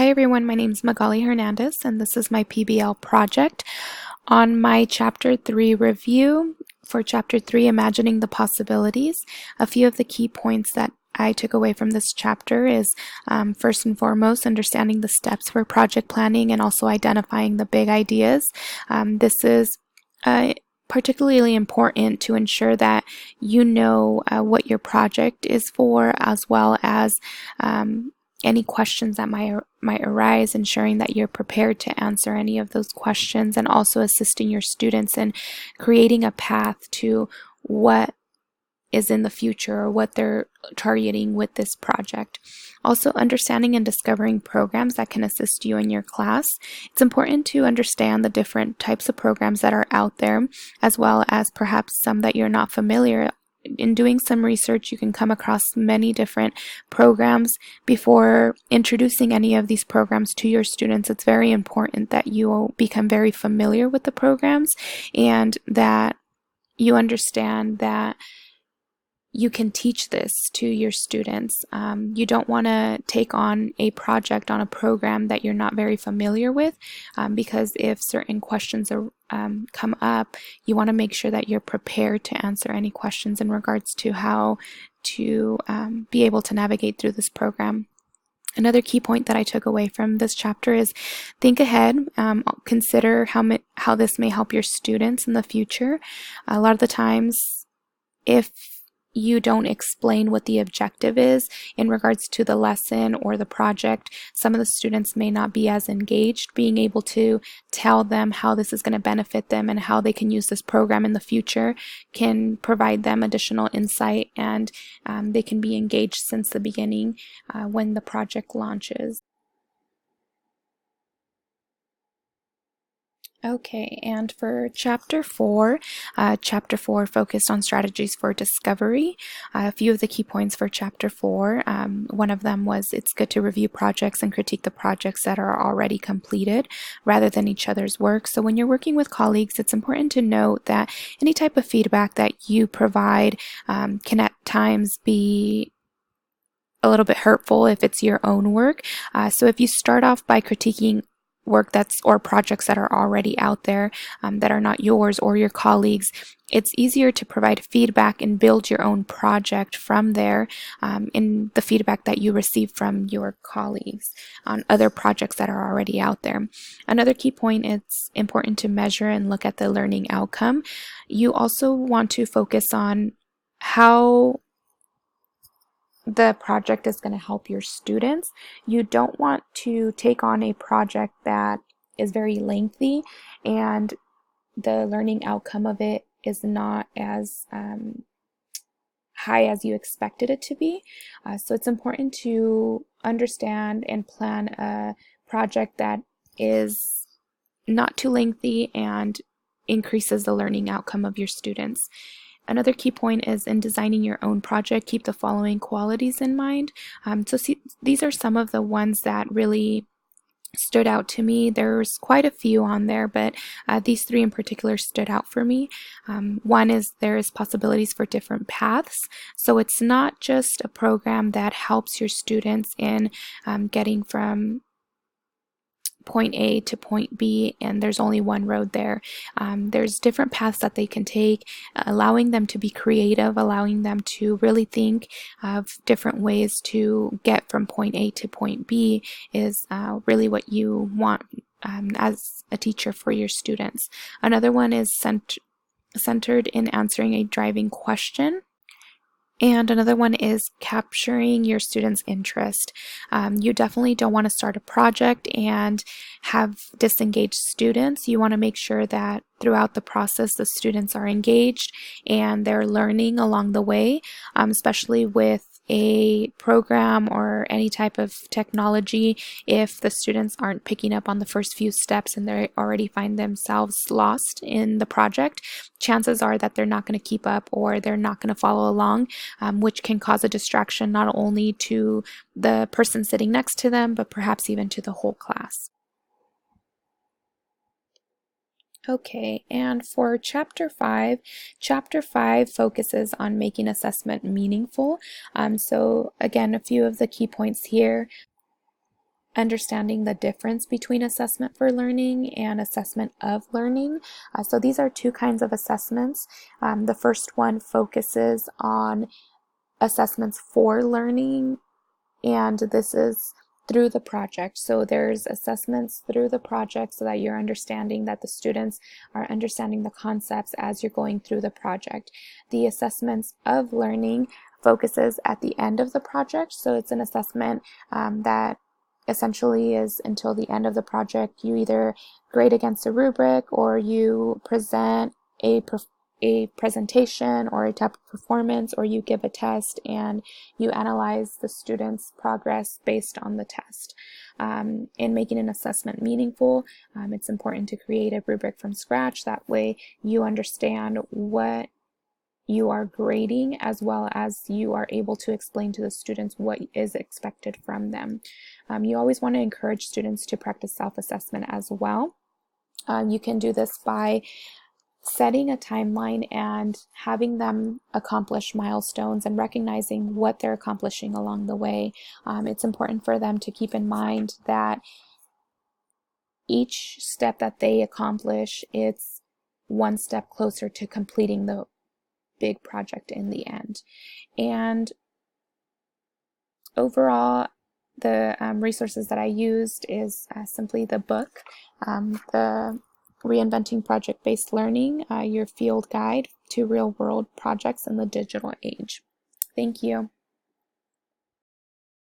Hi everyone, my name is Magali Hernandez and this is my PBL project. On my Chapter 3 review, for Chapter 3, Imagining the Possibilities, a few of the key points that I took away from this chapter is first and foremost, understanding the steps for project planning and also identifying the big ideas. This is particularly important to ensure that you know what your project is for, as well as any questions that might arise, ensuring that you're prepared to answer any of those questions, and also assisting your students in creating a path to what is in the future or what they're targeting with this project. Also, understanding and discovering programs that can assist you in your class. It's important to understand the different types of programs that are out there, as well as perhaps some that you're not familiar. In doing some research, you can come across many different programs. Before introducing any of these programs to your students, it's very important that you become very familiar with the programs and that you understand that you can teach this to your students. You don't want to take on a project on a program that you're not very familiar with, because if certain questions come up, you want to make sure that you're prepared to answer any questions in regards to how to be able to navigate through this program. Another key point that I took away from this chapter is think ahead, consider how this may help your students in the future. A lot of the times, if you don't explain what the objective is in regards to the lesson or the project, some of the students may not be as engaged. Being able to tell them how this is going to benefit them and how they can use this program in the future can provide them additional insight, and they can be engaged since the beginning when the project launches. Okay, and for Chapter 4, Chapter 4 focused on strategies for discovery. A few of the key points for Chapter 4, one of them was it's good to review projects and critique the projects that are already completed rather than each other's work. So when you're working with colleagues, it's important to note that any type of feedback that you provide can at times be a little bit hurtful if it's your own work. So if you start off by critiquing work or projects that are already out there that are not yours or your colleagues, it's easier to provide feedback and build your own project from there in the feedback that you receive from your colleagues on other projects that are already out there. Another key point, it's important to measure and look at the learning outcome. You also want to focus on how the project is going to help your students. You don't want to take on a project that is very lengthy and the learning outcome of it is not as high as you expected it to be. So it's important to understand and plan a project that is not too lengthy and increases the learning outcome of your students. Another key point is in designing your own project, keep the following qualities in mind. These are some of the ones that really stood out to me. There's quite a few on there, but these three in particular stood out for me. One is there is possibilities for different paths. So it's not just a program that helps your students in getting from point A to point B, and there's only one road there. There's different paths that they can take, allowing them to be creative, allowing them to really think of different ways to get from point A to point B is really what you want as a teacher for your students. Another one is centered in answering a driving question. And another one is capturing your students' interest. You definitely don't want to start a project and have disengaged students. You want to make sure that throughout the process, the students are engaged and they're learning along the way, especially with a program or any type of technology. If the students aren't picking up on the first few steps and they already find themselves lost in the project, chances are that they're not going to keep up or they're not going to follow along, which can cause a distraction not only to the person sitting next to them, but perhaps even to the whole class. Okay, and for Chapter 5 focuses on making assessment meaningful. So again, a few of the key points here. understanding the difference between assessment for learning and assessment of learning. So these are two kinds of assessments. The first one focuses on assessments for learning, and this is through the project. So there's assessments through the project so that you're understanding that the students are understanding the concepts as you're going through the project. The assessments of learning focuses at the end of the project. So it's an assessment that essentially is until the end of the project. You either grade against a rubric or you present a presentation or a type of performance, or you give a test and you analyze the student's progress based on the test. In making an assessment meaningful, it's important to create a rubric from scratch. That way you understand what you are grading, as well as you are able to explain to the students what is expected from them. You always want to encourage students to practice self-assessment as well. You can do this by setting a timeline and having them accomplish milestones and recognizing what they're accomplishing along the way. It's important for them to keep in mind that each step that they accomplish, it's one step closer to completing the big project in the end. And overall, the resources that I used is simply the book, the Reinventing Project-Based Learning, your field guide to real-world projects in the digital age. Thank you.